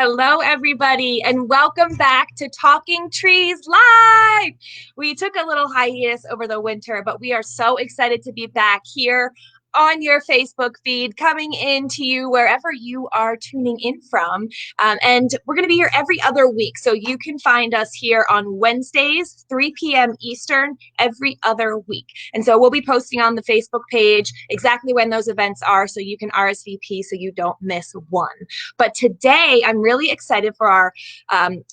Hello, everybody, and welcome back to Talking Trees Live. We took a little hiatus over the winter, but we are so excited to be back here on your Facebook feed, coming into you wherever you are tuning in from. And we're going to be here every other week. So you can find us here on Wednesdays, 3 p.m. Eastern, every other week. And so we'll be posting on the Facebook page exactly when those events are so you can RSVP so you don't miss one. But today, I'm really excited for our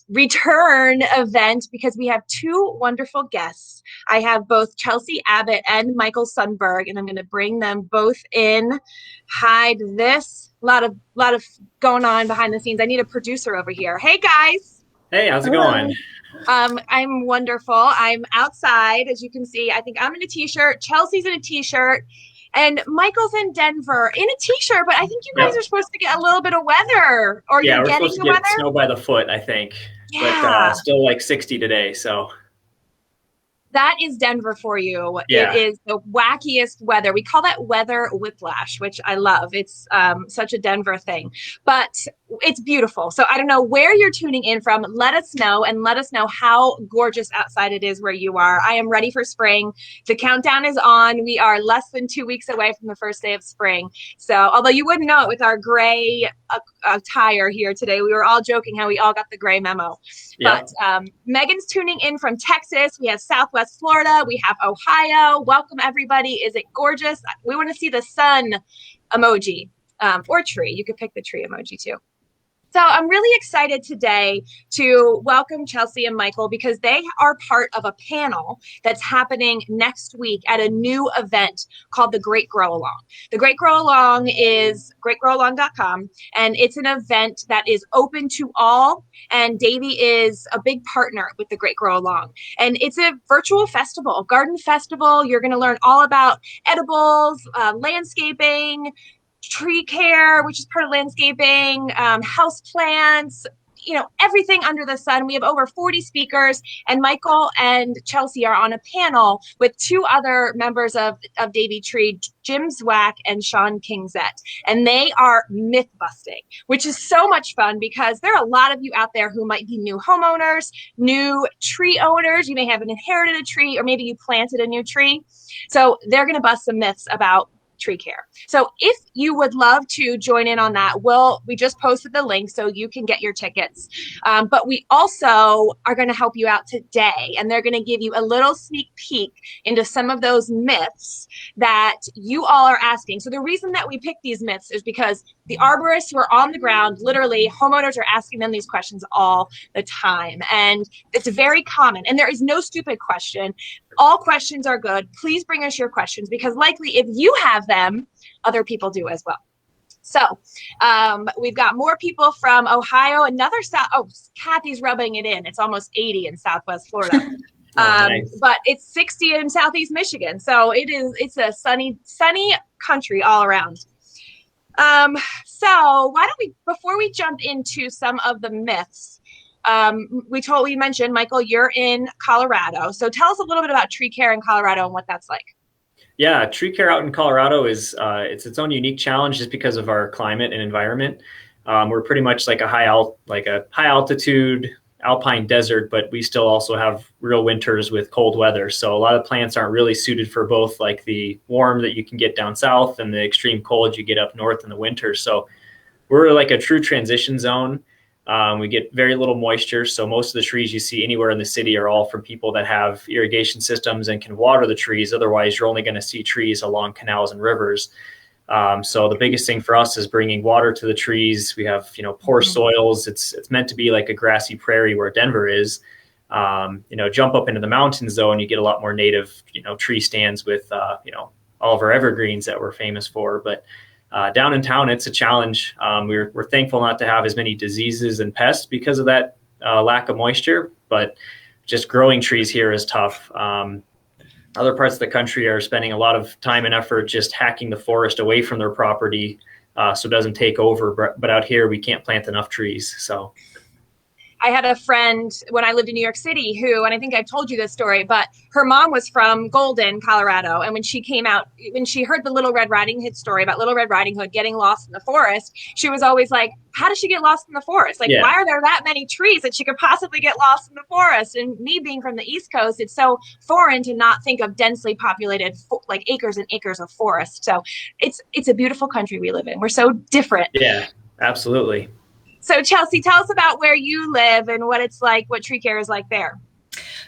return event because we have two wonderful guests. I have both Chelsi Abbott and Michael Sundberg, and I'm going to bring them both in. Hide this. A lot of going on behind the scenes. I need a producer over here. Hey, guys. Hey, how's it going? I'm wonderful. I'm outside, as you can see. I think I'm in a t-shirt. Chelsi's in a t-shirt. And Michael's in Denver in a t-shirt, but I think you guys are supposed to get a little bit of weather. Or yeah, you're we're getting supposed to the get weather? snow by the foot, I think. Yeah. But still like 60 today, so. That is Denver for you. Yeah. It is the wackiest weather. We call that weather whiplash, which I love. It's such a Denver thing, but it's beautiful. So I don't know where you're tuning in from. Let us know, and let us know how gorgeous outside it is where you are. I am ready for spring. The countdown is on. We are less than 2 weeks away from the first day of spring. So although you wouldn't know it with our gray attire here today, we were all joking how we all got the gray memo. Yep. But Megan's tuning in from Texas. We have Southwest Florida. We have Ohio. Welcome, everybody. Is it gorgeous? We want to see the sun emoji or tree. You could pick the tree emoji too. So I'm really excited today to welcome Chelsi and Michael because they are part of a panel that's happening next week at a new event called the Great Grow Along. The Great Grow Along is greatgrowalong.com, and it's an event that is open to all, and Davey is a big partner with the Great Grow Along. And it's a virtual festival, a garden festival. You're going to learn all about edibles, landscaping, tree care, which is part of landscaping, house plants, everything under the sun. We have over 40 speakers, and Michael and Chelsi are on a panel with two other members of Davey Tree, Jim Zwack and Sean Kingzett. And they are myth busting, which is so much fun because there are a lot of you out there who might be new homeowners, new tree owners. You may have inherited a tree, or maybe you planted a new tree. So they're going to bust some myths about tree care. So if you would love to join in on that, we just posted the link so you can get your tickets. But we also are going to help you out today, and they're going to give you a little sneak peek into some of those myths that you all are asking. So the reason that we picked these myths is because the arborists were on the ground. Literally, homeowners are asking them these questions all the time, and it's very common. And there is no stupid question. All questions are good. Please bring us your questions because likely if you have them, other people do as well. So we've got more people from Ohio. Kathy's rubbing it in. It's almost 80 in Southwest Florida. Nice. But it's 60 in Southeast Michigan. So it's a sunny country all around. So why don't we, before we jump into some of the myths, we mentioned, Michael, you're in Colorado. So tell us a little bit about tree care in Colorado and what that's like. Yeah, tree care out in Colorado is it's its own unique challenge just because of our climate and environment. We're pretty much like a high altitude alpine desert, but we still also have real winters with cold weather. So a lot of plants aren't really suited for both like the warm that you can get down south and the extreme cold you get up north in the winter. So we're like a true transition zone. We get very little moisture, so most of the trees you see anywhere in the city are all from people that have irrigation systems and can water the trees. Otherwise, you're only going to see trees along canals and rivers. So the biggest thing for us is bringing water to the trees. We have, poor soils. It's meant to be like a grassy prairie where Denver is. Jump up into the mountains though, and you get a lot more native, tree stands with, all of our evergreens that we're famous for. But down in town, it's a challenge. We're thankful not to have as many diseases and pests because of that lack of moisture, but just growing trees here is tough. Other parts of the country are spending a lot of time and effort just hacking the forest away from their property so it doesn't take over. But out here, we can't plant enough trees. So I had a friend when I lived in New York City who, and I think I've told you this story, but her mom was from Golden, Colorado. And when she came out, when she heard the Little Red Riding Hood story about Little Red Riding Hood getting lost in the forest, she was always like, how does she get lost in the forest? Like, why are there that many trees that she could possibly get lost in the forest? And me being from the East Coast, it's so foreign to not think of densely populated, like acres and acres of forest. So it's a beautiful country we live in. We're so different. Yeah, absolutely. So Chelsea, tell us about where you live and what it's like, what tree care is like there.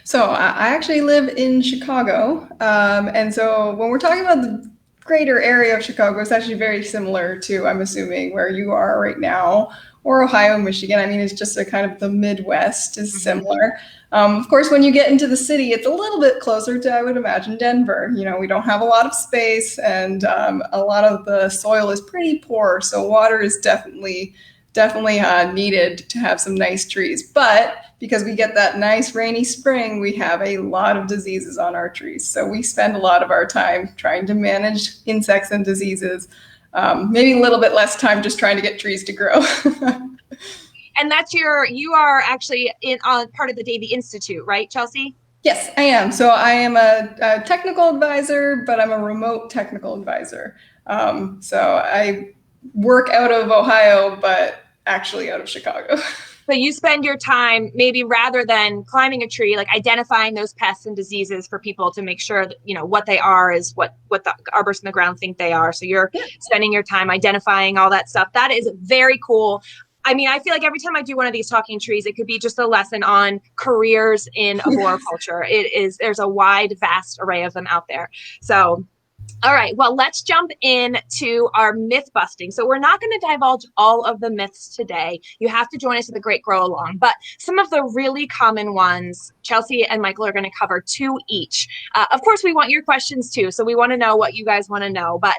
So I actually live in Chicago. And so when we're talking about the greater area of Chicago, it's actually very similar to, I'm assuming, where you are right now, or Ohio, Michigan. I mean, it's just a kind of the Midwest is similar. Of course, when you get into the city, it's a little bit closer to, I would imagine, Denver. You know, we don't have a lot of space, and a lot of the soil is pretty poor. So water is definitely needed to have some nice trees. But because we get that nice rainy spring, we have a lot of diseases on our trees. So we spend a lot of our time trying to manage insects and diseases. Maybe a little bit less time just trying to get trees to grow. And that's you are actually on part of the Davey Institute, right, Chelsea? Yes, I am. So I am a technical advisor, but I'm a remote technical advisor. So I work out of Ohio, but actually out of Chicago. So you spend your time, maybe rather than climbing a tree, like identifying those pests and diseases for people to make sure that, you know, what they are is what the arborists in the ground think they are. So you're spending your time identifying all that stuff. That is very cool. I mean, I feel like every time I do one of these talking trees, it could be just a lesson on careers in arboriculture. There's a wide, vast array of them out there. So all right, well, let's jump into our myth busting. So we're not going to divulge all of the myths today. You have to join us at the Great Grow Along, but some of the really common ones, Chelsea and Michael are going to cover 2 each. Of course, we want your questions too, so we want to know what you guys want to know. But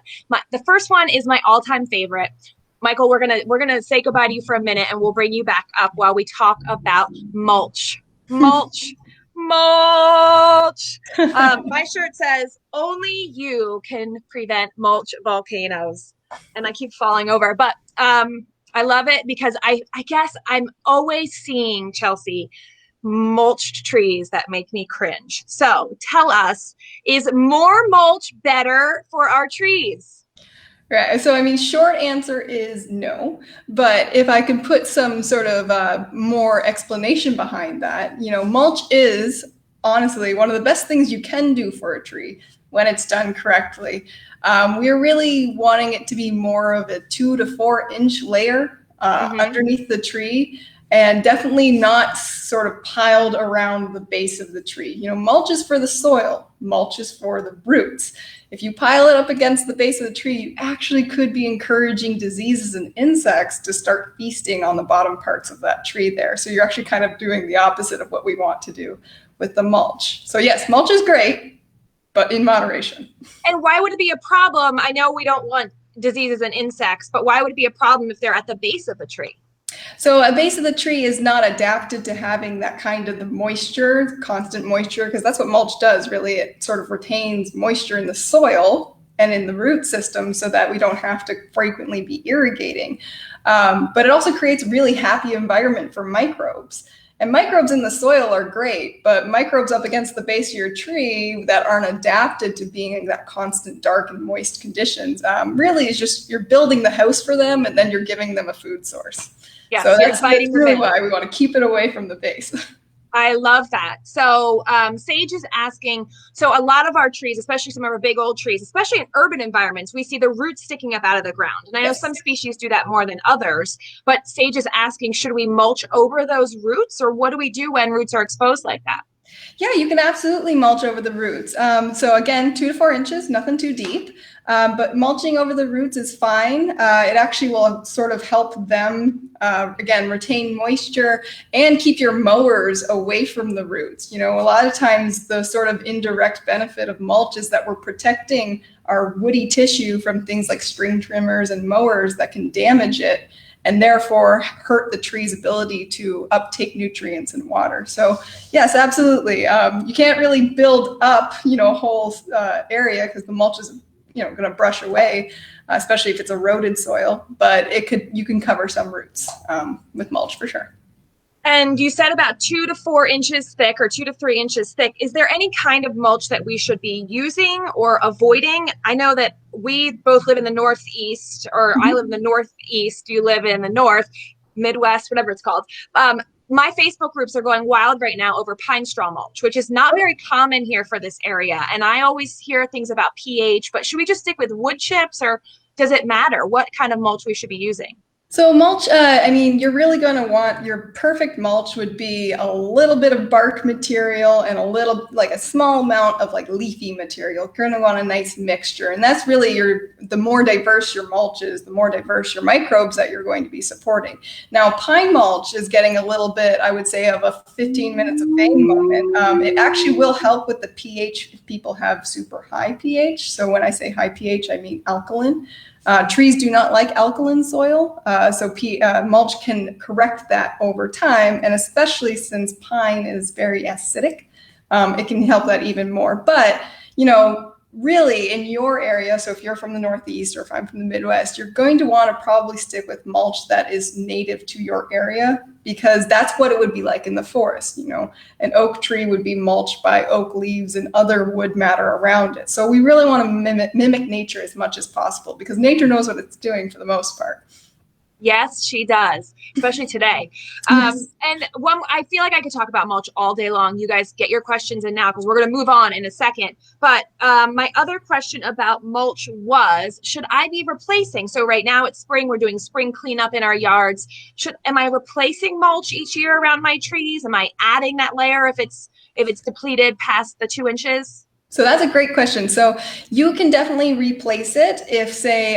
the first one is my all-time favorite. Michael, we're gonna say goodbye to you for a minute, and we'll bring you back up while we talk about mulch. Mulch. Mulch. My shirt says only you can prevent mulch volcanoes, and I keep falling over, but I love it because I guess I'm always seeing, Chelsea, mulched trees that make me cringe. So tell us, is more mulch better for our trees? Right. So, I mean, short answer is no. But if I can put some sort of more explanation behind that, you know, mulch is honestly one of the best things you can do for a tree when it's done correctly. We're really wanting it to be more of a 2 to 4 inch layer underneath the tree, and definitely not sort of piled around the base of the tree. You know, mulch is for the soil, mulch is for the roots. If you pile it up against the base of the tree, you actually could be encouraging diseases and insects to start feasting on the bottom parts of that tree there. So you're actually kind of doing the opposite of what we want to do with the mulch. So yes, mulch is great, but in moderation. And why would it be a problem? I know we don't want diseases and insects, but why would it be a problem if they're at the base of the tree? So a base of the tree is not adapted to having that kind of the moisture, constant moisture, because that's what mulch does, really. It sort of retains moisture in the soil and in the root system so that we don't have to frequently be irrigating. But it also creates a really happy environment for microbes. And microbes in the soil are great, but microbes up against the base of your tree that aren't adapted to being in that constant dark and moist conditions really is just, you're building the house for them, and then you're giving them a food source. Yes, so that's really why we want to keep it away from the base. I love that. So Sage is asking, so a lot of our trees, especially some of our big old trees, especially in urban environments, we see the roots sticking up out of the ground. And I know some species do that more than others, but Sage is asking, should we mulch over those roots, or what do we do when roots are exposed like that? Yeah, you can absolutely mulch over the roots. So again, 2 to 4 inches, nothing too deep. But mulching over the roots is fine. It actually will sort of help them, again, retain moisture and keep your mowers away from the roots. You know, a lot of times the sort of indirect benefit of mulch is that we're protecting our woody tissue from things like string trimmers and mowers that can damage it, and therefore hurt the tree's ability to uptake nutrients and water. So yes, absolutely. You can't really build up, you know, a whole area because the mulch is, you know, going to brush away, especially if it's eroded soil. But you can cover some roots with mulch for sure. And you said about 2 to 4 inches thick or 2 to 3 inches thick. Is there any kind of mulch that we should be using or avoiding? I know that we both live in the Northeast, or I live in the Northeast. You live in the North, Midwest, whatever it's called. My Facebook groups are going wild right now over pine straw mulch, which is not very common here for this area. And I always hear things about pH, but should we just stick with wood chips, or does it matter what kind of mulch we should be using? So mulch, I mean, you're really going to want, your perfect mulch would be a little bit of bark material and a little, like a small amount of like leafy material. You're going to want a nice mixture. And that's really the more diverse your mulch is, the more diverse your microbes that you're going to be supporting. Now, pine mulch is getting a little bit, I would say, of a 15 minutes of fame moment. It actually will help with the pH if people have super high pH. So when I say high pH, I mean alkaline. Trees do not like alkaline soil, so mulch can correct that over time, and especially since pine is very acidic, it can help that even more. But, you know, really in your area, so if you're from the Northeast or if I'm from the Midwest, you're going to want to probably stick with mulch that is native to your area, because that's what it would be like in the forest. You know, an oak tree would be mulched by oak leaves and other wood matter around it. So we really want to mimic nature as much as possible, because nature knows what it's doing for the most part. Yes, she does, especially today. Yes. And I feel like I could talk about mulch all day long. You guys get your questions in now, because we're going to move on in a second. But my other question about mulch was, should I be replacing? So right now it's spring, we're doing spring cleanup in our yards. Am I replacing mulch each year around my trees? Am I adding that layer if it's depleted past the 2 inches? So that's a great question. So you can definitely replace it if, say,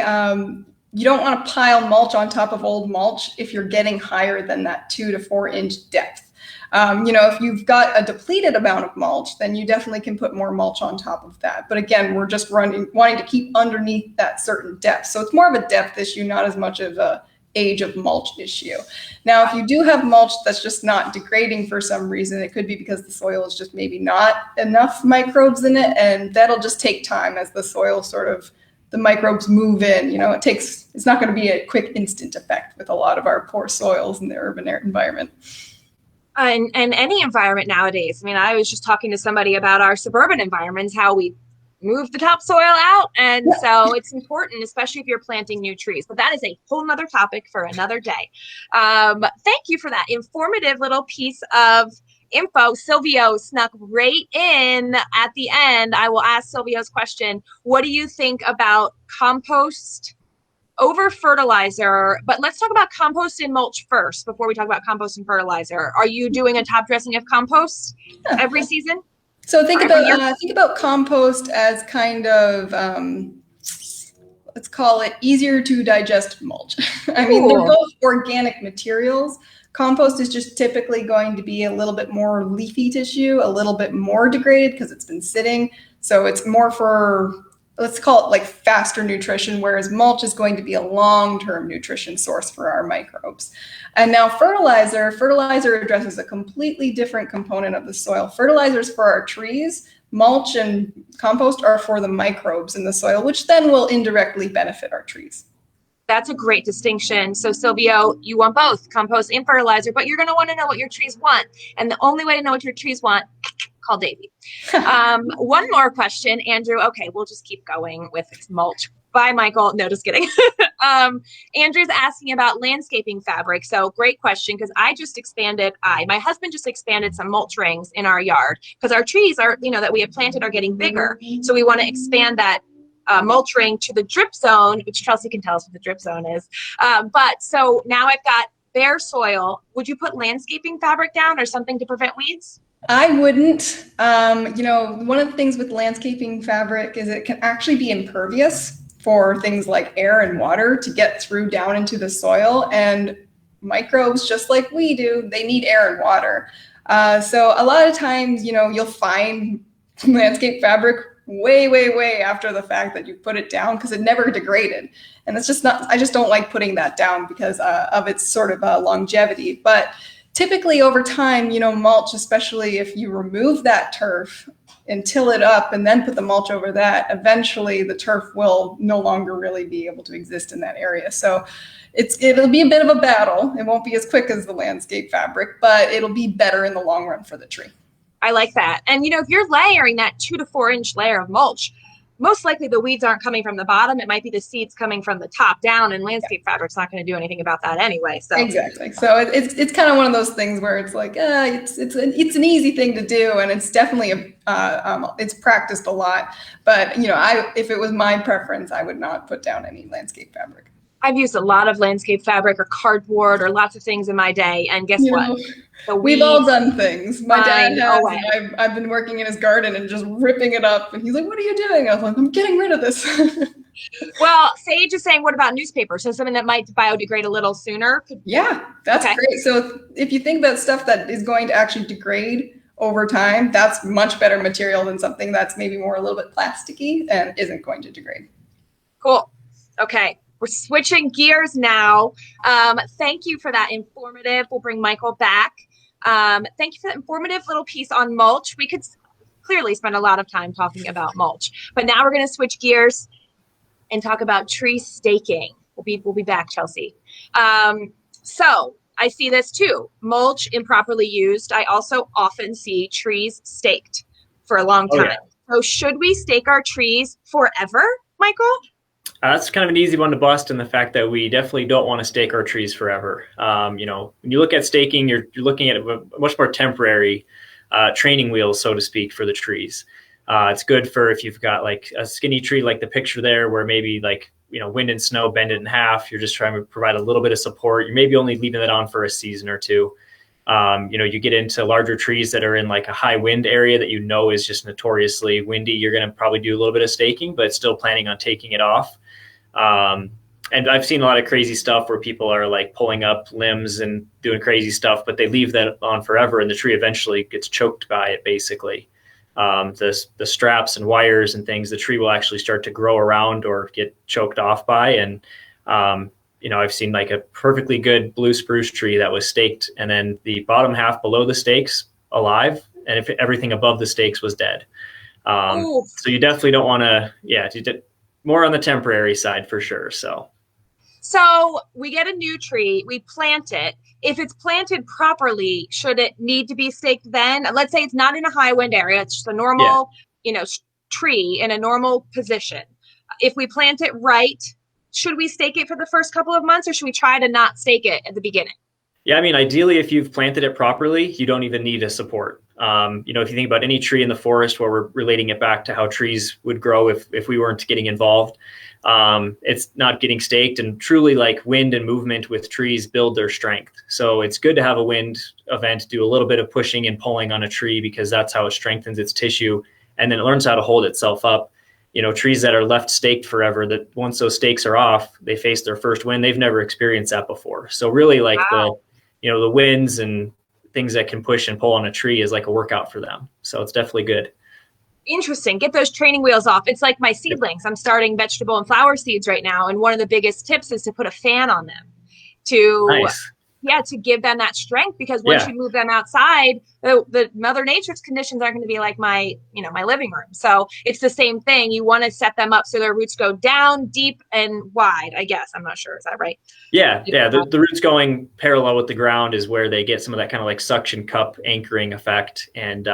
you don't want to pile mulch on top of old mulch if you're getting higher than that 2 to 4 inch depth. You know, if you've got a depleted amount of mulch, then you definitely can put more mulch on top of that. But again, we're just wanting to keep underneath that certain depth. So it's more of a depth issue, not as much of a age of mulch issue. Now, if you do have mulch that's just not degrading for some reason, it could be because the soil is just maybe not enough microbes in it, and that'll just take time as the soil the microbes move in. You know, it's not going to be a quick instant effect with a lot of our poor soils in the urban environment. And any environment nowadays. I mean, I was just talking to somebody about our suburban environments, how we move the topsoil out. And so it's important, especially if you're planting new trees. But that is a whole nother topic for another day. Thank you for that informative little piece of info. Silvio snuck right in at the end. I will ask Silvio's question. What do you think about compost over fertilizer? But let's talk about compost and mulch first before we talk about compost and fertilizer. Are you doing a top dressing of compost every season? So think about compost as kind of let's call it easier to digest mulch. I mean, they're both organic materials. Compost is just typically going to be a little bit more leafy tissue, a little bit more degraded because it's been sitting. So it's more for, let's call it like faster nutrition, whereas mulch is going to be a long-term nutrition source for our microbes. And now fertilizer addresses a completely different component of the soil. Fertilizer is for our trees. Mulch and compost are for the microbes in the soil, which then will indirectly benefit our trees. That's a great distinction. So Silvio, you want both compost and fertilizer, but you're going to want to know what your trees want. And the only way to know what your trees want, call Davey. One more question, Andrew. Okay, we'll just keep going with mulch. Bye, Michael. No, just kidding. Andrew's asking about landscaping fabric. So great question, because my husband just expanded some mulch rings in our yard, because our trees that we have planted are getting bigger. So we want to expand that mulch ring to the drip zone, which Chelsea can tell us what the drip zone is. But so now I've got bare soil. Would you put landscaping fabric down or something to prevent weeds? I wouldn't. One of the things with landscaping fabric is it can actually be impervious for things like air and water to get through down into the soil. And microbes, just like we do, they need air and water. So a lot of times, you'll find landscape fabric way after the fact that you put it down, because it never degraded. And it's just not, I just don't like putting that down because of its sort of longevity. But typically over time, mulch, especially if you remove that turf and till it up and then put the mulch over that, eventually the turf will no longer really be able to exist in that area. So it'll be a bit of a battle. It won't be as quick as the landscape fabric, but it'll be better in the long run for the tree. I like that. And if you're layering that 2 to 4 inch layer of mulch, most likely the weeds aren't coming from the bottom. It might be the seeds coming from the top down, and landscape fabric's not going to do anything about that anyway. So exactly. So it's kind of one of those things where it's like, it's an easy thing to do, and it's definitely it's practiced a lot. But if it was my preference, I would not put down any landscape fabric. I've used a lot of landscape fabric or cardboard or lots of things in my day, and guess what? We've all done things. My dad has. I've been working in his garden and just ripping it up. And he's like, "What are you doing?" I was like, "I'm getting rid of this." Well, Sage is saying, what about newspaper? So something that might biodegrade a little sooner? Yeah, that's great. So if you think about stuff that is going to actually degrade over time, that's much better material than something that's maybe more a little bit plasticky and isn't going to degrade. Cool. Okay. We're switching gears now. Thank you for that informative. We'll bring Michael back. Thank you for that informative little piece on mulch. We could clearly spend a lot of time talking about mulch, but now we're going to switch gears and talk about tree staking. We'll be back, Chelsea. So I see this too. Mulch improperly used. I also often see trees staked for a long time. So should we stake our trees forever, Michael? That's kind of an easy one to bust, in the fact that we definitely don't want to stake our trees forever. When you look at staking, you're looking at a much more temporary training wheel, so to speak, for the trees. It's good for if you've got like a skinny tree like the picture there, where maybe wind and snow bend it in half. You're just trying to provide a little bit of support. You're maybe only leaving it on for a season or two. You get into larger trees that are in like a high wind area that is just notoriously windy. You're going to probably do a little bit of staking, but still planning on taking it off. And I've seen a lot of crazy stuff where people are like pulling up limbs and doing crazy stuff, but they leave that on forever, and the tree eventually gets choked by it. Basically, the straps and wires and things, the tree will actually start to grow around or get choked off by. And I've seen like a perfectly good blue spruce tree that was staked, and then the bottom half below the stakes alive, and if everything above the stakes was dead. So you definitely don't want to, more on the temporary side for sure. So we get a new tree, we plant it. If it's planted properly, should it need to be staked then? Let's say it's not in a high wind area. It's just a normal, tree in a normal position. If we plant it right, should we stake it for the first couple of months, or should we try to not stake it at the beginning? Yeah, ideally, if you've planted it properly, you don't even need a support. If you think about any tree in the forest, where we're relating it back to how trees would grow if we weren't getting involved, it's not getting staked. And truly, like, wind and movement with trees build their strength. So it's good to have a wind event, do a little bit of pushing and pulling on a tree, because that's how it strengthens its tissue, and then it learns how to hold itself up. Trees that are left staked forever, that once those stakes are off, they face their first wind. They've never experienced that before. So really, like, the winds and things that can push and pull on a tree is like a workout for them. So it's definitely good. Interesting. Get those training wheels off. It's like my seedlings. I'm starting vegetable and flower seeds right now. And one of the biggest tips is to put a fan on them to give them that strength, because once you move them outside, the Mother Nature's conditions aren't going to be like my living room. So it's the same thing. You want to set them up so their roots go down, deep, and wide, I guess. I'm not sure. Is that right? Yeah. The roots going parallel with the ground is where they get some of that kind of like suction cup anchoring effect. And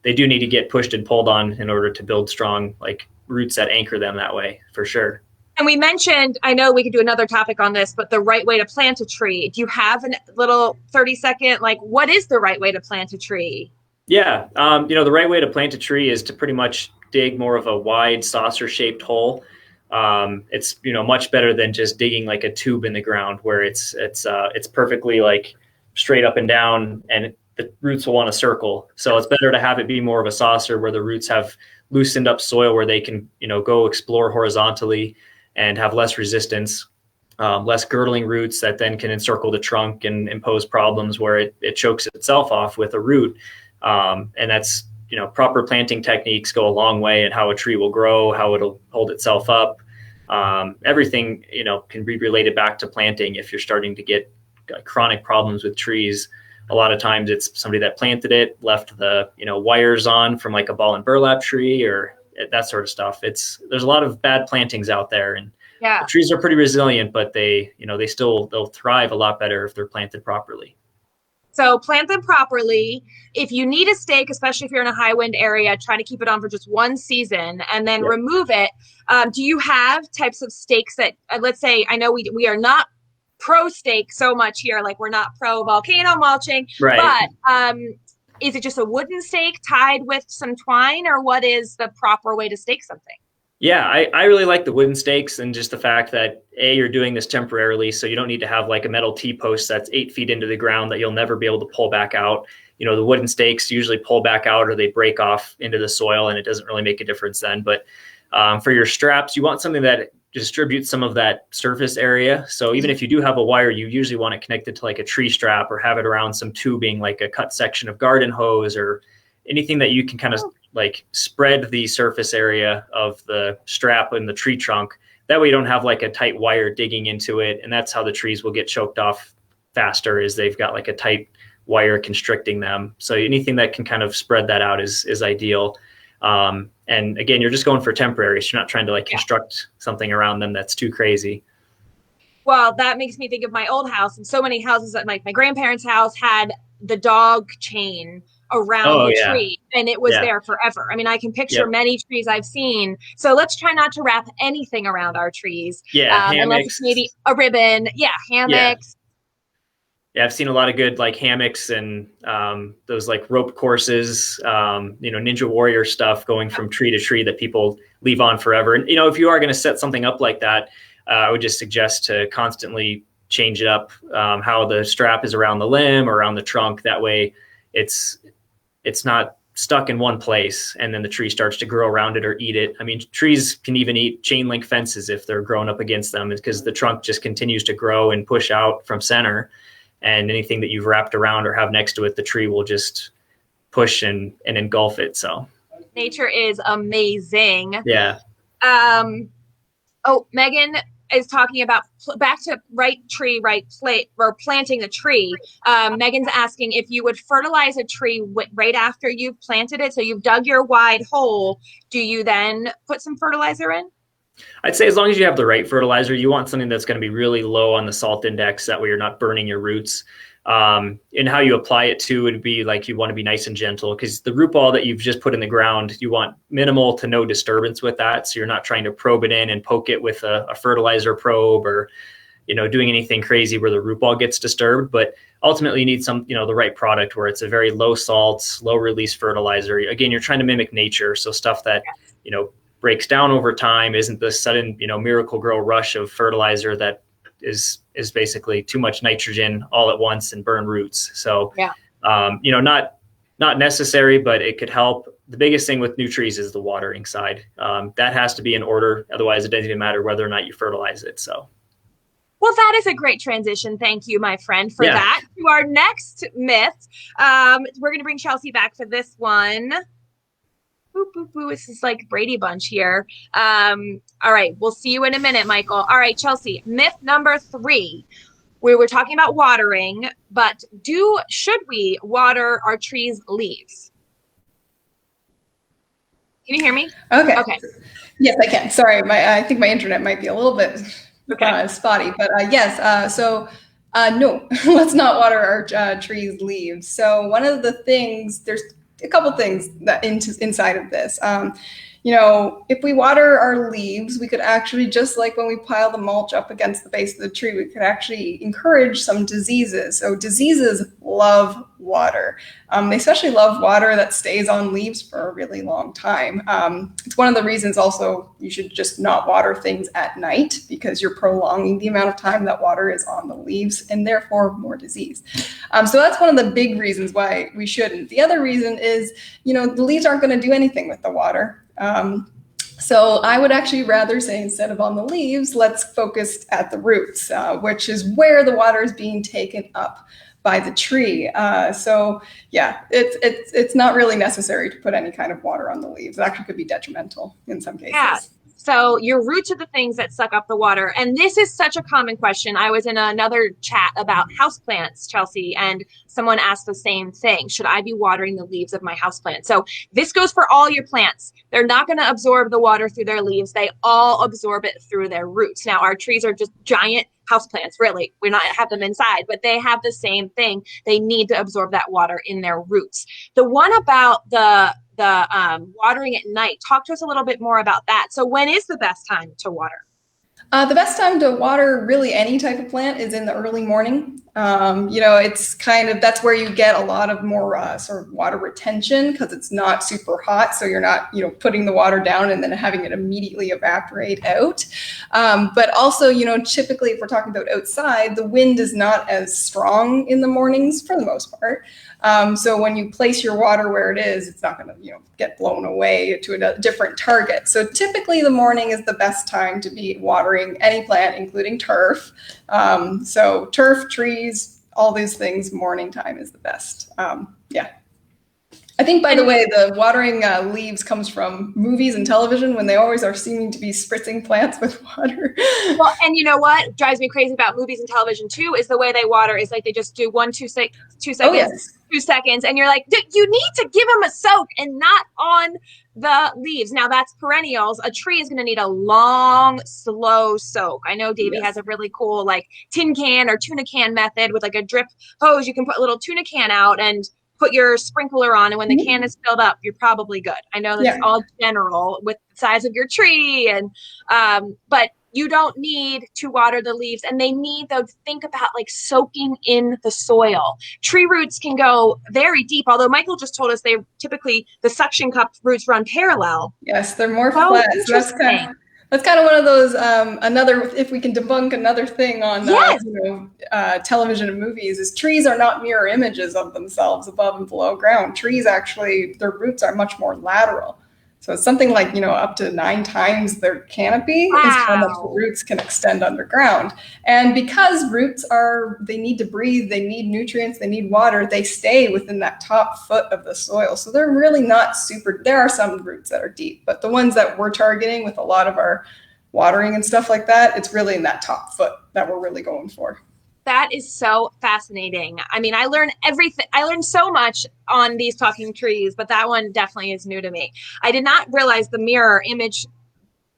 they do need to get pushed and pulled on in order to build strong like roots that anchor them that way, for sure. And we mentioned, I know we could do another topic on this, but the right way to plant a tree. Do you have a little 30-second, what is the right way to plant a tree? Yeah. The right way to plant a tree is to pretty much dig more of a wide saucer-shaped hole. It's, much better than just digging like a tube in the ground, where it's perfectly like straight up and down, and the roots will want to circle. So it's better to have it be more of a saucer, where the roots have loosened up soil where they can, go explore horizontally and have less resistance, less girdling roots that then can encircle the trunk and impose problems where it chokes itself off with a root. And that's, proper planting techniques go a long way in how a tree will grow, how it'll hold itself up. Everything, can be related back to planting. If you're starting to get chronic problems with trees, A lot of times it's somebody that planted it, left the, wires on from like a ball and burlap tree or that sort of stuff. There's a lot of bad plantings out there, and the trees are pretty resilient, but they'll thrive a lot better if they're planted properly. So plant them properly. If you need a stake, especially if you're in a high wind area, try to keep it on for just one season and then remove it. Do you have types of stakes that, let's say, I know we are not pro stake so much here, like we're not pro volcano mulching, right. But is it just a wooden stake tied with some twine, or what is the proper way to stake something? Yeah, I really like the wooden stakes, and just the fact that you're doing this temporarily, so you don't need to have like a metal T-post that's 8 feet into the ground that you'll never be able to pull back out. The wooden stakes usually pull back out or they break off into the soil, and it doesn't really make a difference then. But for your straps, you want something that distributes some of that surface area. So even if you do have a wire, you usually want it connected to like a tree strap, or have it around some tubing, like a cut section of garden hose, or anything that you can kind of like spread the surface area of the strap in the tree trunk. That way you don't have like a tight wire digging into it. And that's how the trees will get choked off faster, is they've got like a tight wire constricting them. So anything that can kind of spread that out is ideal. And again, you're just going for temporary. So you're not trying to like construct something around them that's too crazy. Well, that makes me think of my old house, and so many houses, like my grandparents' house had the dog chain around the tree, and it was there forever. I mean, I can picture many trees I've seen. So let's try not to wrap anything around our trees. Unless it's maybe a ribbon. Hammocks. Yeah, I've seen a lot of good like hammocks and those like rope courses, Ninja Warrior stuff going from tree to tree that people leave on forever. And, if you are going to set something up like that, I would just suggest to constantly change it up, how the strap is around the limb or around the trunk. That way it's not stuck in one place and then the tree starts to grow around it or eat it. I mean, trees can even eat chain link fences if they're growing up against them, because the trunk just continues to grow and push out from center. And anything that you've wrapped around or have next to it, the tree will just push and engulf it. So nature is amazing. Yeah. Megan is talking about back to right tree, right plate, or planting the tree. Megan's asking if you would fertilize a tree right after you've planted it. So you've dug your wide hole. Do you then put some fertilizer in? I'd say as long as you have the right fertilizer, you want something that's going to be really low on the salt index. That way you're not burning your roots. And how you apply it to would be like, you want to be nice and gentle, because the root ball that you've just put in the ground, you want minimal to no disturbance with that. So you're not trying to probe it in and poke it with a fertilizer probe, or, doing anything crazy where the root ball gets disturbed. But ultimately you need some, the right product where it's a very low salt, low release fertilizer. Again, you're trying to mimic nature. So stuff that, breaks down over time, isn't the sudden, miracle grow rush of fertilizer that is basically too much nitrogen all at once and burn roots. So, not necessary, but it could help. The biggest thing with new trees is the watering side. That has to be in order. Otherwise, it doesn't even matter whether or not you fertilize it. So. Well, that is a great transition. Thank you, my friend, for that. To our next myth. We're going to bring Chelsea back for this one. Boop, boop, boop. This is like Brady Bunch here. All right. We'll see you in a minute, Michael. All right, Chelsea. Myth number 3. We were talking about watering, but should we water our trees' leaves? Can you hear me? Okay. Yes, I can. Sorry. I think my internet might be a little bit spotty, but yes. No, let's not water our trees' leaves. So one of the things, there's a couple things that inside of this. If we water our leaves, we could actually, just like when we pile the mulch up against the base of the tree, we could actually encourage some diseases. So diseases love water. They especially love water that stays on leaves for a really long time. It's one of the reasons also you should just not water things at night, because you're prolonging the amount of time that water is on the leaves, and therefore more disease. So that's one of the big reasons why we shouldn't. The other reason is, the leaves aren't going to do anything with the water. So I would actually rather say, instead of on the leaves, let's focus at the roots, which is where the water is being taken up by the tree. It's not really necessary to put any kind of water on the leaves. It actually could be detrimental in some cases. Yeah. So your roots are the things that suck up the water. And this is such a common question. I was in another chat about houseplants, Chelsea, and someone asked the same thing. Should I be watering the leaves of my houseplant? So this goes for all your plants. They're not going to absorb the water through their leaves. They all absorb it through their roots. Now, our trees are just giant houseplants, really. We're not have them inside, but they have the same thing. They need to absorb that water in their roots. The one about the watering at night, talk to us a little bit more about that. So when is the best time to water? The best time to water really any type of plant is in the early morning. It's kind of, that's where you get a lot of more sort of water retention because it's not super hot. So you're not, putting the water down and then having it immediately evaporate out. But also, typically if we're talking about outside, the wind is not as strong in the mornings for the most part. So when you place your water where it is, it's not going to, get blown away to a different target. So typically the morning is the best time to be watering any plant, including turf. So turf, trees, all these things, morning time is the best. I think, by the way, the watering leaves comes from movies and television when they always are seeming to be spritzing plants with water. Well, and you know what drives me crazy about movies and television too is the way they water is like they just do 2 seconds, Oh, yes. 2 seconds, and you're like, you need to give them a soak and not on the leaves. Now that's perennials. A tree is going to need a long, slow soak. I know Davey has a really cool like tin can or tuna can method with like a drip hose. You can put a little tuna can out and put your sprinkler on, and when the can is filled up, you're probably good. I know that's all general with the size of your tree, and but you don't need to water the leaves, and they need, though, think about like soaking in the soil. Tree roots can go very deep, although Michael just told us they typically, the suction cup roots run parallel. Yes, they're more flat. So that's kind of one of those, if we can debunk another thing on television and movies, is trees are not mirror images of themselves above and below ground. Trees actually, their roots are much more lateral. So it's something like, up to 9 times their canopy is how much the roots can extend underground. And because roots they need to breathe, they need nutrients, they need water, they stay within that top foot of the soil. So they're really not there are some roots that are deep, but the ones that we're targeting with a lot of our watering and stuff like that, it's really in that top foot that we're really going for. That is so fascinating. I mean, I learned everything. I learned so much on these talking trees, but that one definitely is new to me. I did not realize the mirror image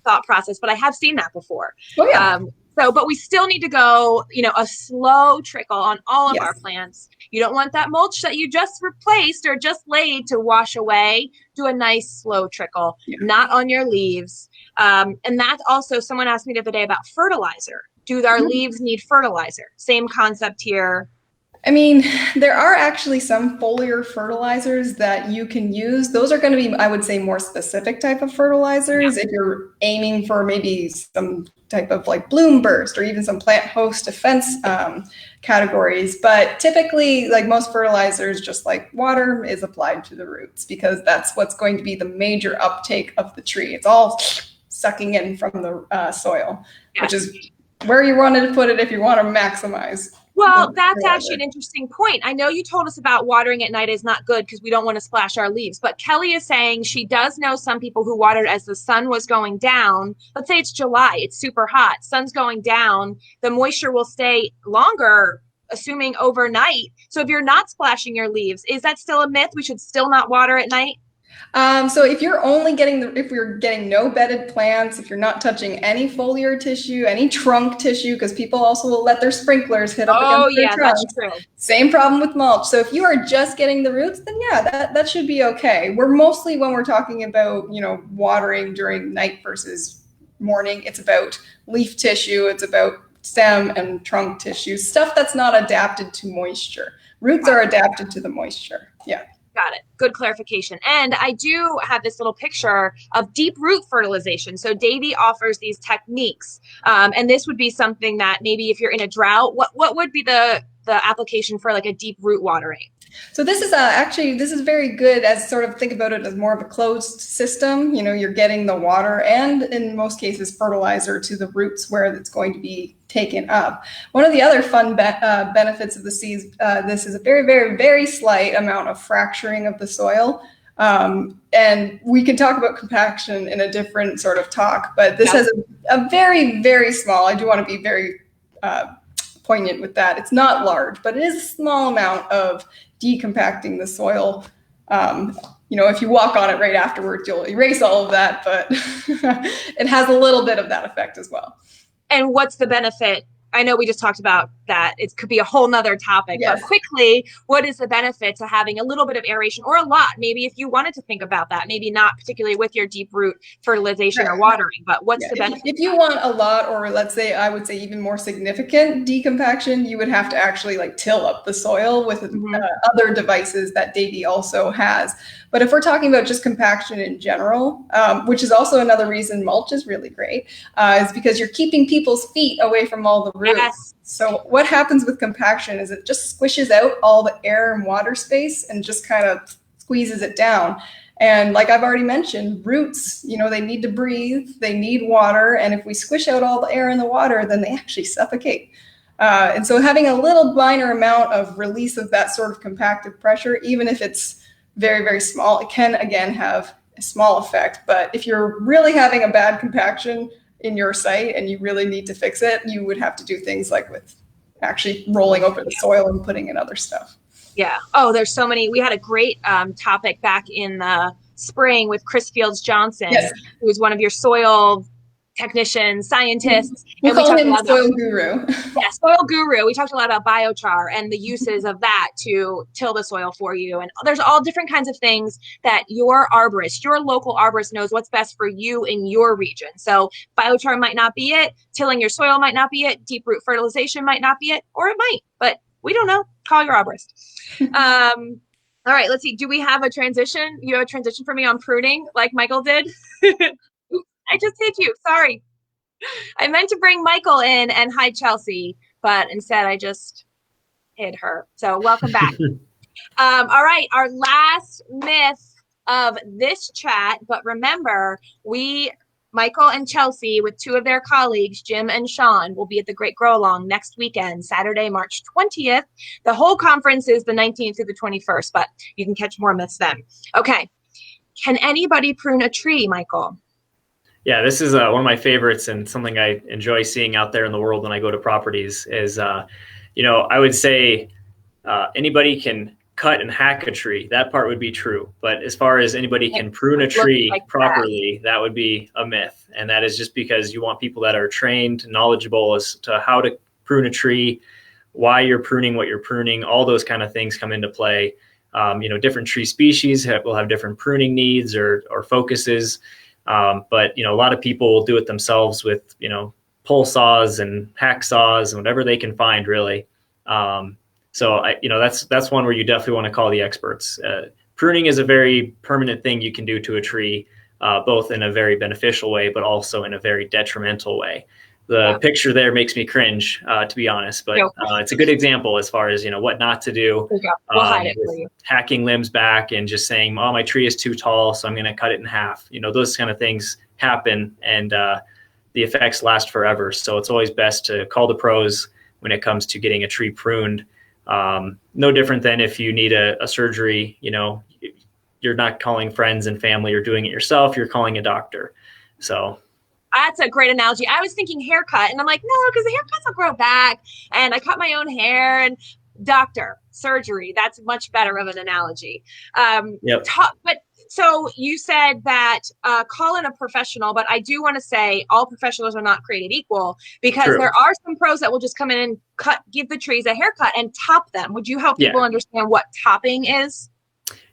thought process, but I have seen that before. Oh, yeah. But we still need to go, a slow trickle on all of our plants. You don't want that mulch that you just replaced or just laid to wash away. Do a nice slow trickle, not on your leaves. And that also, someone asked me the other day about fertilizer. Do our leaves need fertilizer? Same concept here. I mean, there are actually some foliar fertilizers that you can use. Those are going to be, I would say, more specific type of fertilizers if you're aiming for maybe some type of like bloom burst or even some plant host defense categories. But typically, like most fertilizers, just like water, is applied to the roots because that's what's going to be the major uptake of the tree. It's all sucking in from the soil, which is where you wanted to put it if you want to maximize. Well, that's actually an interesting point. I know you told us about watering at night is not good because we don't want to splash our leaves, but Kelly is saying she does know some people who watered as the sun was going down. Let's say it's July, it's super hot, sun's going down, the moisture will stay longer, assuming overnight. So if you're not splashing your leaves, is that still a myth? We should still not water at night? So if you're only if you're getting no bedded plants, if you're not touching any foliar tissue, any trunk tissue, because people also will let their sprinklers hit up against their trunks. That's true. Same problem with mulch. So if you are just getting the roots, then that should be okay. We're mostly, when we're talking about, watering during night versus morning, it's about leaf tissue, it's about stem and trunk tissue, stuff that's not adapted to moisture. Roots are adapted to the moisture. Yeah. Got it. Good clarification. And I do have this little picture of deep root fertilization. So Davey offers these techniques. And this would be something that maybe if you're in a drought, what would be the application for like a deep root watering? So this is this is very good as sort of think about it as more of a closed system. You're getting the water and in most cases fertilizer to the roots where it's going to be taken up. One of the other fun benefits of this is a very, very, very slight amount of fracturing of the soil. And we can talk about compaction in a different sort of talk, but this has a very, very small, I do want to be very poignant with that. It's not large, but it is a small amount of decompacting the soil. If you walk on it right afterwards, you'll erase all of that, but it has a little bit of that effect as well. And what's the benefit? I know we just talked about that. It could be a whole nother topic, yes. But quickly, what is the benefit to having a little bit of aeration or a lot? Maybe if you wanted to think about that, maybe not particularly with your deep root fertilization or watering, but what's the benefit? If you want a lot, or let's say, I would say even more significant decompaction, you would have to actually like till up the soil with other devices that Davey also has. But if we're talking about just compaction in general, which is also another reason mulch is really great, is because you're keeping people's feet away from all the roots. Yes. So what happens with compaction is it just squishes out all the air and water space and just kind of squeezes it down. And like I've already mentioned, roots, they need to breathe, they need water. And if we squish out all the air and the water, then they actually suffocate. And so having a little minor amount of release of that sort of compactive pressure, even if it's very, very small, it can, again, have a small effect. But if you're really having a bad compaction in your site and you really need to fix it, you would have to do things like with actually rolling over the soil and putting in other stuff. Yeah. Oh, there's so many. We had a great topic back in the spring with Chris Fields Johnson, who was one of your soil technicians, scientists. We call him soil guru. Yeah, soil guru. We talked a lot about biochar and the uses of that to till the soil for you. And there's all different kinds of things that your arborist, your local arborist knows what's best for you in your region. So biochar might not be it. Tilling your soil might not be it. Deep root fertilization might not be it, or it might, but we don't know. Call your arborist. All right, let's see. Do we have a transition? You have a transition for me on pruning like Michael did? I just hit you. Sorry. I meant to bring Michael in and hide Chelsea, but instead I just hid her. So welcome back. All right. Our last myth of this chat. But remember, Michael and Chelsea, with two of their colleagues, Jim and Sean, will be at the Great Grow Along next weekend, Saturday, March 20th. The whole conference is the 19th through the 21st, but you can catch more myths then. Okay. Can anybody prune a tree, Michael? Yeah, this is one of my favorites and something I enjoy seeing out there in the world when I go to properties is, I would say anybody can cut and hack a tree. That part would be true. But as far as anybody can prune a tree properly, that would be a myth. And that is just because you want people that are trained, knowledgeable as to how to prune a tree, why you're pruning, what you're pruning, all those kind of things come into play. Different tree species will have different pruning needs or focuses. But a lot of people will do it themselves with, pole saws and hack saws and whatever they can find, really. So that's one where you definitely want to call the experts. Pruning is a very permanent thing you can do to a tree, both in a very beneficial way, but also in a very detrimental way. The picture there makes me cringe, to be honest, but it's a good example as far as, what not to do. We'll hide it for you. Hacking limbs back and just saying, oh, my tree is too tall, so I'm going to cut it in half. Those kind of things happen and the effects last forever. So it's always best to call the pros when it comes to getting a tree pruned. No different than if you need a surgery, you're not calling friends and family, you're doing it yourself, you're calling a doctor. So that's a great analogy. I was thinking haircut, and I'm like, no, because the haircuts will grow back, and I cut my own hair, and doctor, surgery, that's much better of an analogy. But so you said that call in a professional, but I do want to say all professionals are not created equal, because there are some pros that will just come in and give the trees a haircut and top them. Would you help people understand what topping is?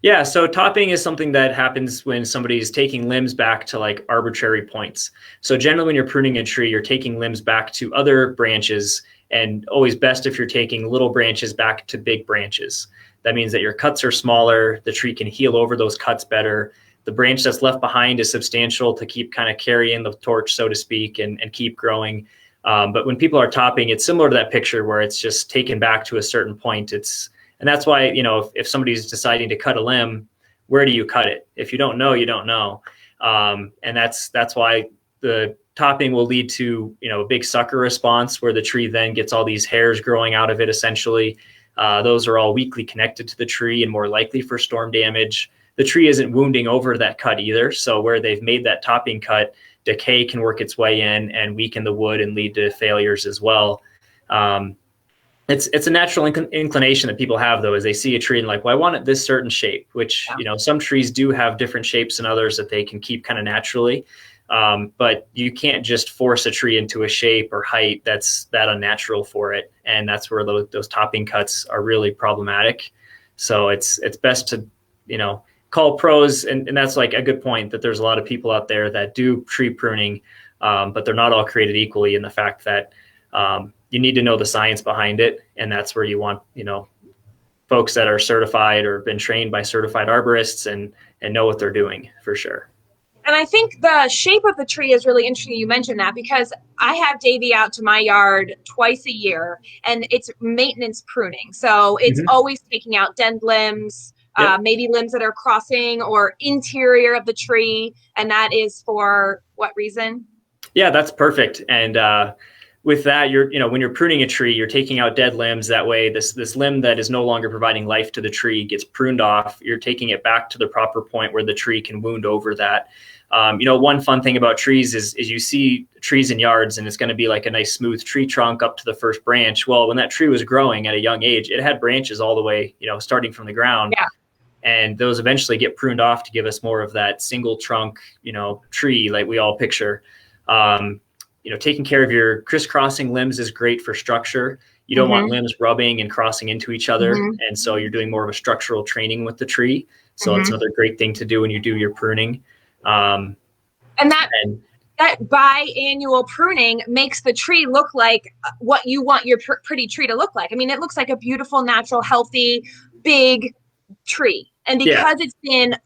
Yeah, so topping is something that happens when somebody is taking limbs back to like arbitrary points. So generally when you're pruning a tree, you're taking limbs back to other branches, and always best if you're taking little branches back to big branches. That means that your cuts are smaller, the tree can heal over those cuts better. The branch that's left behind is substantial to keep kind of carrying the torch, so to speak, and keep growing. But when people are topping, it's similar to that picture where it's just taken back to a certain point. And that's why, if somebody's deciding to cut a limb, where do you cut it? If you don't know, you don't know. And that's why the topping will lead to, a big sucker response where the tree then gets all these hairs growing out of it, essentially. Those are all weakly connected to the tree and more likely for storm damage. the tree isn't wounding over that cut either. So where they've made that topping cut, decay can work its way in and weaken the wood and lead to failures as well. It's a natural inclination that people have, though, as they see a tree and like, well, I want it this certain shape, which, you know, some trees do have different shapes than others that they can keep kind of naturally. But you can't just force a tree into a shape or height that's that unnatural for it. And that's where those topping cuts are really problematic. So it's best to, you know, call pros. And that's like a good point, that there's a lot of people out there that do tree pruning, but they're not all created equally in the fact that you need to know the science behind it. And that's where you want, you know, folks that are certified or been trained by certified arborists and know what they're doing for sure. And I think the shape of the tree is really interesting. You mentioned that, because I have Davey out to my yard twice a year, and it's maintenance pruning. So it's always taking out dead limbs, maybe limbs that are crossing or interior of the tree. And that is for what reason? Yeah, that's perfect. And with that, you know, when you're pruning a tree, you're taking out dead limbs. That way, this limb that is no longer providing life to the tree gets pruned off. You're taking it back to the proper point where the tree can wound over that. You know, one fun thing about trees is you see trees in yards, and it's going to be like a nice smooth tree trunk up to the first branch. Well, when that tree was growing at a young age, it had branches all the way, you know, starting from the ground. Yeah. And those eventually get pruned off to give us more of that single trunk, you know, tree like we all picture. You know, taking care of your crisscrossing limbs is great for structure. You don't want limbs rubbing and crossing into each other. And so you're doing more of a structural training with the tree. So it's another great thing to do when you do your pruning. And that biannual pruning makes the tree look like what you want your pretty tree to look like. I mean, it looks like a beautiful, natural, healthy, big tree. And because it's been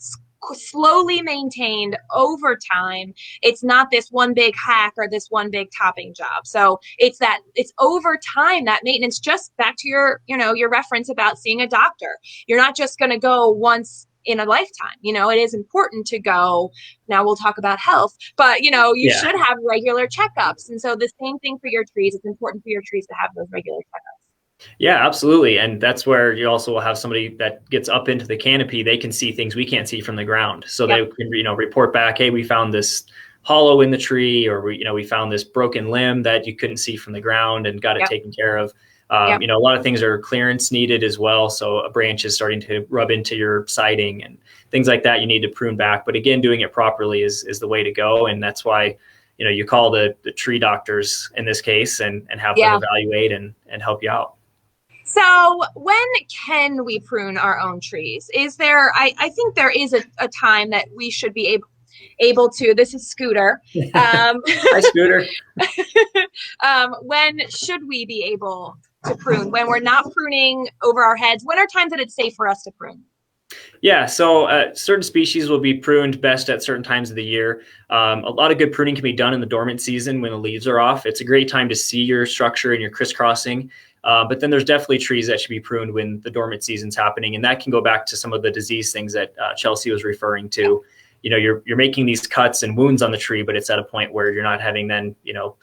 slowly maintained over time, it's not this one big hack or this one big topping job. So it's over time, that maintenance. Just back to your, you know, your reference about seeing a doctor. You're not just going to go once in a lifetime. You know, it is important to go. Now we'll talk about health, but you know, you should have regular checkups. And so the same thing for your trees. It's important for your trees to have those regular checkups. Yeah, absolutely. And that's where you also will have somebody that gets up into the canopy. They can see things we can't see from the ground. So they can, you know, report back, hey, we found this hollow in the tree, or we found this broken limb that you couldn't see from the ground and got it taken care of. You know, a lot of things are clearance needed as well. So a branch is starting to rub into your siding and things like that. You need to prune back. But again, doing it properly is the way to go. And that's why, you know, you call the tree doctors in this case and have them evaluate and help you out. So when can we prune our own trees? Is there, I think there is a time that we should be able to. This is Scooter. Hi, Scooter. When should we be able to prune? When we're not pruning over our heads? When are times that it's safe for us to prune? Yeah, so certain species will be pruned best at certain times of the year. A lot of good pruning can be done in the dormant season when the leaves are off. It's a great time to see your structure and your crisscrossing. But then there's definitely trees that should be pruned when the dormant season's happening. And that can go back to some of the disease things that Chelsea was referring to. You know, you're making these cuts and wounds on the tree, but it's at a point where you're not having then, you know,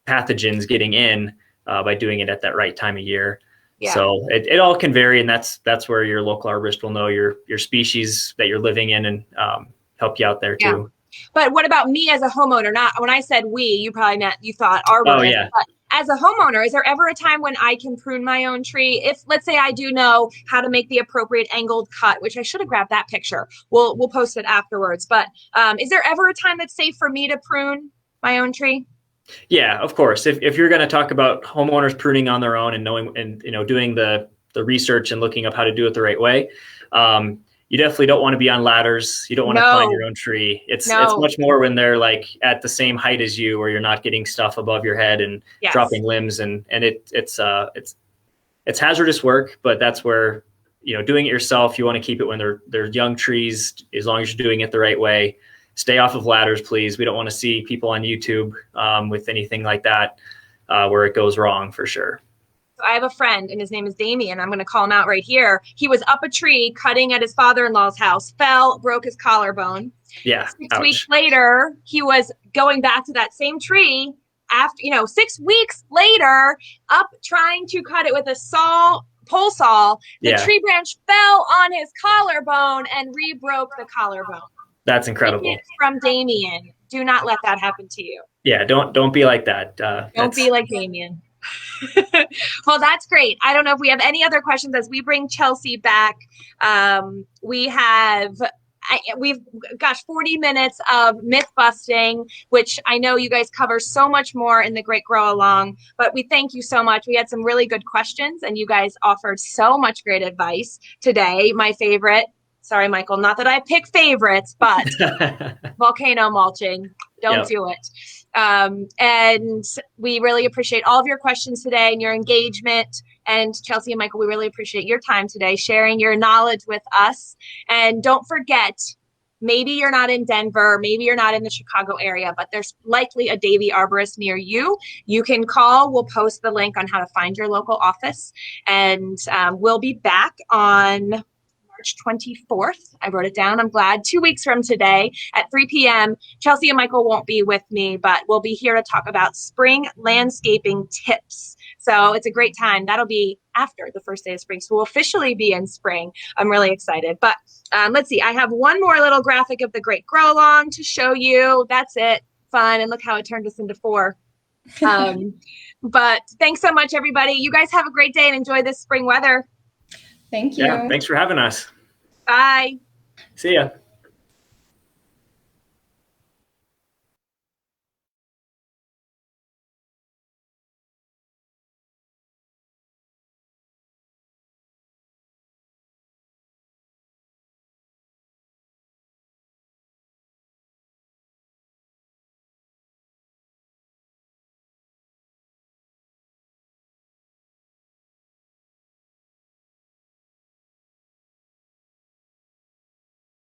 pathogens getting in by doing it at that right time of year. Yeah. So it all can vary. And that's where your local arborist will know your species that you're living in and help you out there too. But what about me as a homeowner? Not when I said we, you probably meant, you thought arborist. Oh, yeah. But as a homeowner, is there ever a time when I can prune my own tree? If, let's say, I do know how to make the appropriate angled cut, which I should have grabbed that picture. We'll post it afterwards. But is there ever a time that's safe for me to prune my own tree? Yeah, of course. If you're going to talk about homeowners pruning on their own and knowing and, you know, doing the research and looking up how to do it the right way, you definitely don't want to be on ladders. You don't want to climb your own tree. It's much more when they're like at the same height as you, where you're not getting stuff above your head and dropping limbs, and it's hazardous work. But that's where, you know, doing it yourself, you want to keep it when they're young trees, as long as you're doing it the right way. Stay off of ladders, please. We don't want to see people on YouTube with anything like that where it goes wrong for sure. I have a friend, and his name is Damien. I'm going to call him out right here. He was up a tree cutting at his father-in-law's house, fell, broke his collarbone. Yeah. 6 weeks later, he was going back to that same tree after, 6 weeks later, up trying to cut it with a saw, pole saw, the Yeah. tree branch fell on his collarbone and re-broke the collarbone. That's incredible. From Damien. Do not let that happen to you. Yeah, don't be like that. Don't be like Damien. Well, that's great. I don't know if we have any other questions as we bring Chelsea back. We've 40 minutes of myth busting, which I know you guys cover so much more in the Great Grow Along, but we thank you so much. We had some really good questions and you guys offered so much great advice today. My favorite, sorry, Michael, not that I pick favorites, but volcano mulching, don't do it. And we really appreciate all of your questions today and your engagement. And Chelsea and Michael, we really appreciate your time today, sharing your knowledge with us. And don't forget, maybe you're not in Denver, maybe you're not in the Chicago area, but there's likely a Davey arborist near you. You can call. We'll post the link on how to find your local office. And we'll be back on March 24th. I wrote it down. I'm glad. 2 weeks from today at 3 p.m. Chelsea and Michael won't be with me, but we'll be here to talk about spring landscaping tips. So it's a great time. That'll be after the first day of spring. So we'll officially be in spring. I'm really excited. But let's see. I have one more little graphic of the Great Grow Along to show you. That's it. Fun. And look how it turned us into 4. But thanks so much, everybody. You guys have a great day and enjoy this spring weather. Thank you. Yeah, thanks for having us. Bye. See ya.